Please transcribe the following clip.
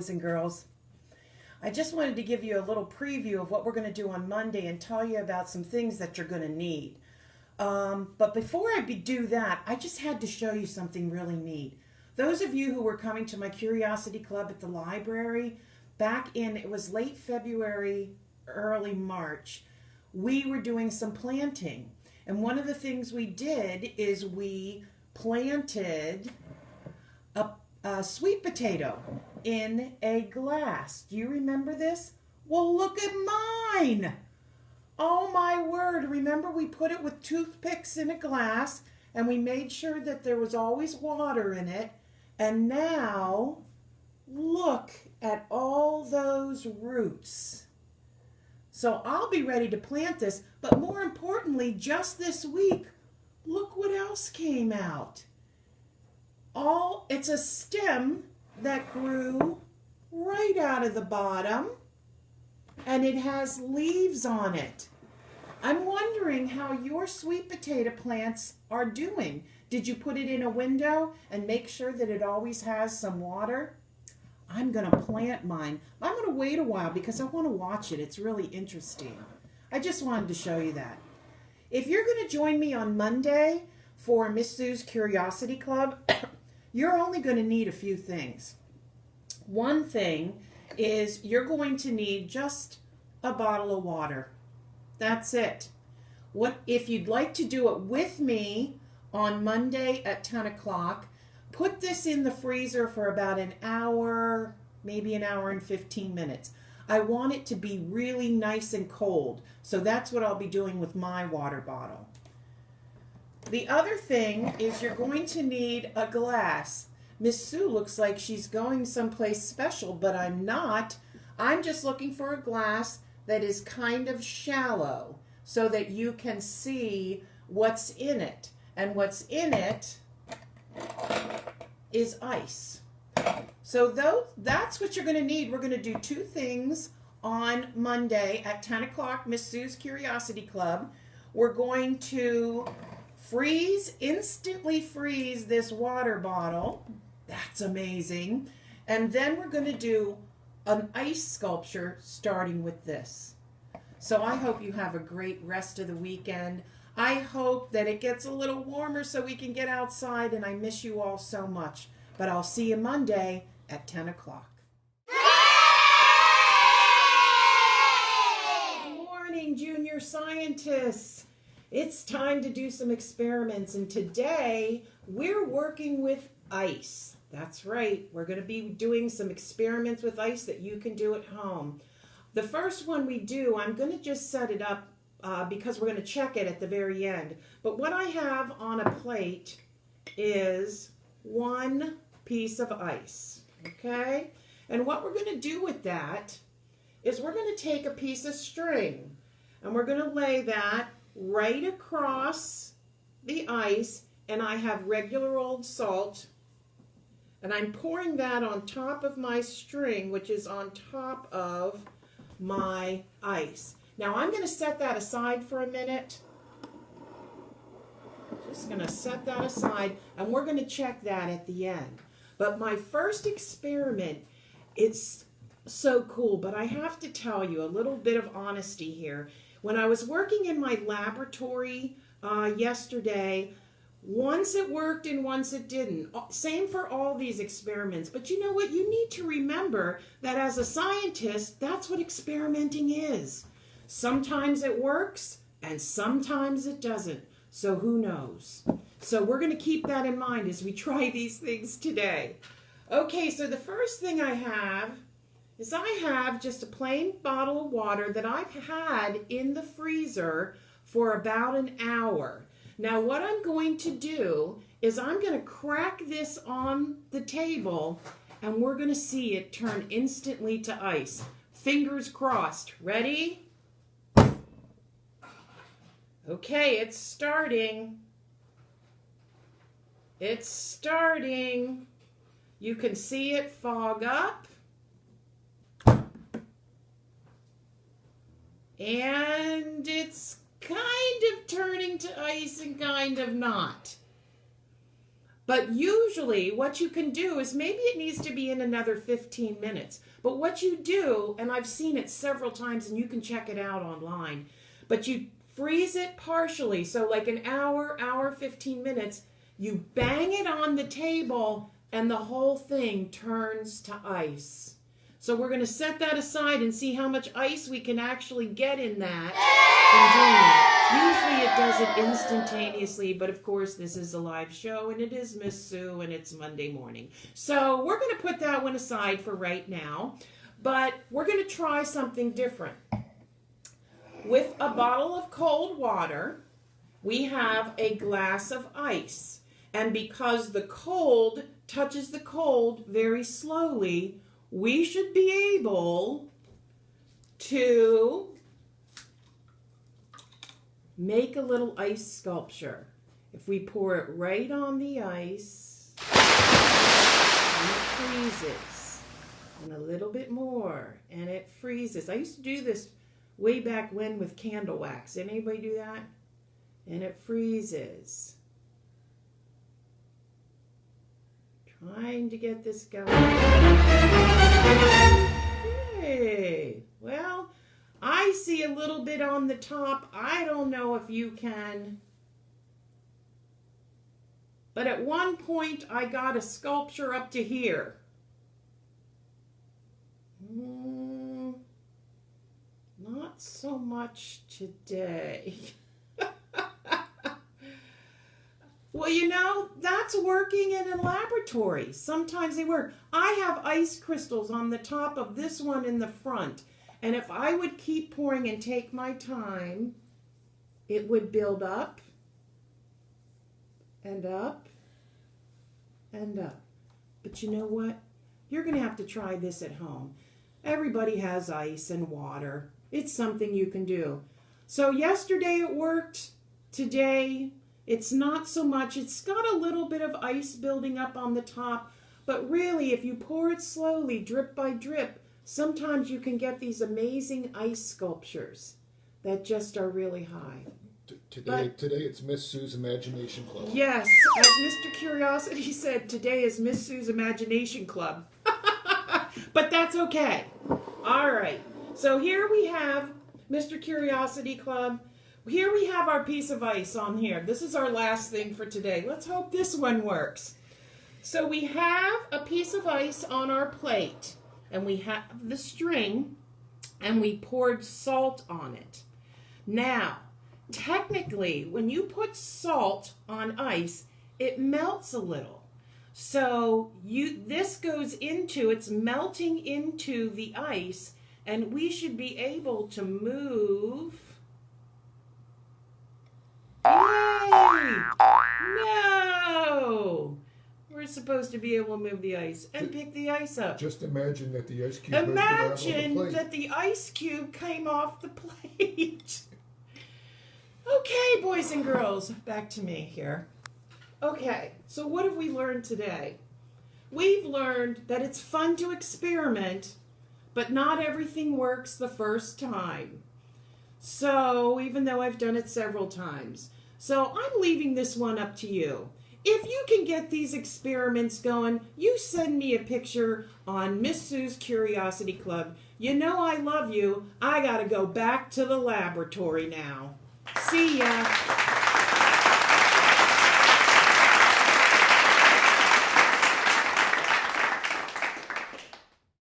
boys and girls. I just wanted to give you a little preview of what we're going to do on Monday and tell you about some things that you're going to need. But before I do that, I just had to show you something really neat. Those of you who were coming to my Curiosity Club at the library, it was late February, early March, we were doing some planting. And one of the things we did is we planted a sweet potato in a glass. Do you remember this? Well, look at mine. Oh my word. Remember we put it with toothpicks in a glass and we made sure that there was always water in it. And now look at all those roots. So I'll be ready to plant this, but more importantly, just this week, look what else came out. It's a stem that grew right out of the bottom, and it has leaves on it. I'm wondering how your sweet potato plants are doing. Did you put it in a window and make sure that it always has some water? I'm going to plant mine. I'm going to wait a while because I want to watch it. It's really interesting. I just wanted to show you that. If you're going to join me on Monday for Miss Sue's Curiosity Club, you're only going to need a few things. One thing is you're going to need just a bottle of water. That's it. If you'd like to do it with me on Monday at 10 o'clock, put this in the freezer for about an hour, maybe an hour and 15 minutes. I want it to be really nice and cold, so that's what I'll be doing with my water bottle. The other thing is you're going to need a glass. Miss Sue looks like she's going someplace special, but I'm not. I'm just looking for a glass that is kind of shallow so that you can see what's in it. And what's in it is ice. So that's what you're going to need. We're going to do two things on Monday at 10 o'clock, Miss Sue's Curiosity Club. We're going to instantly freeze this water bottle. That's amazing. And then we're going to do an ice sculpture starting with this. So I hope you have a great rest of the weekend. I hope that it gets a little warmer so we can get outside, and I miss you all so much. But I'll see you Monday at 10 o'clock. Good morning, junior scientists. It's time to do some experiments, and today we're working with ice. That's right, we're going to be doing some experiments with ice that you can do at home. The first one we do, I'm going to just set it up because we're going to check it at the very end. But what I have on a plate is one piece of ice, okay? And what we're going to do with that is we're going to take a piece of string and we're going to lay that right across the ice, and I have regular old salt, and I'm pouring that on top of my string, which is on top of my ice. Now I'm going to set that aside for a minute. Just going to set that aside, and we're going to check that at the end. But my first experiment, it's so cool, but I have to tell you a little bit of honesty here. When I was working in my laboratory yesterday, once it worked and once it didn't. Same for all these experiments. But you know what? You need to remember that as a scientist, that's what experimenting is. Sometimes it works and sometimes it doesn't. So who knows? So we're going to keep that in mind as we try these things today. Okay, so the first thing I have is I have just a plain bottle of water that I've had in the freezer for about an hour. Now what I'm going to do is I'm going to crack this on the table and we're going to see it turn instantly to ice. Fingers crossed. Ready? Okay, it's starting. It's starting. You can see it fog up. And it's kind of turning to ice and kind of not. But usually what you can do is maybe it needs to be in another 15 minutes. But what you do, and I've seen it several times and you can check it out online, but you freeze it partially. So like an hour, 15 minutes, you bang it on the table and the whole thing turns to ice. So we're going to set that aside and see how much ice we can actually get in that from doing it. Usually it does it instantaneously, but of course this is a live show and it is Miss Sue and it's Monday morning. So we're going to put that one aside for right now, but we're going to try something different. With a bottle of cold water, we have a glass of ice. And because the cold touches the cold very slowly, we should be able to make a little ice sculpture. If we pour it right on the ice, and it freezes, and a little bit more, and it freezes. I used to do this way back when with candle wax. Did anybody do that? And it freezes. Trying to get this going. Okay. Well, I see a little bit on the top. I don't know if you can. But at one point, I got a sculpture up to here. Not so much today. Well, you know, that's working in a laboratory. Sometimes they work. I have ice crystals on the top of this one in the front. And if I would keep pouring and take my time, it would build up and up and up. But you know what? You're going to have to try this at home. Everybody has ice and water. It's something you can do. So yesterday it worked. Today it's not so much. It's got a little bit of ice building up on the top, but really if you pour it slowly, drip by drip, sometimes you can get these amazing ice sculptures that just are really high. Today it's Miss Sue's Imagination Club. Yes, as Mr. Curiosity said, today is Miss Sue's Imagination Club. But that's okay. All right, so here we have Mr. Curiosity Club. Here we have our piece of ice on here. This is our last thing for today. Let's hope this one works. So we have a piece of ice on our plate, and we have the string, and we poured salt on it. Now, technically, when you put salt on ice, it melts a little. So this goes into, it's melting into the ice, and we should be able to move. Yay! No! We're supposed to be able to move the ice and pick the ice up. Just imagine that the ice cube Imagine that the ice cube came off the plate. Okay, boys and girls, back to me here. Okay, so what have we learned today? We've learned that it's fun to experiment, but not everything works the first time. So, even though I've done it several times. So, I'm leaving this one up to you. If you can get these experiments going, you send me a picture on Miss Sue's Curiosity Club. You know I love you. I gotta go back to the laboratory now. See ya.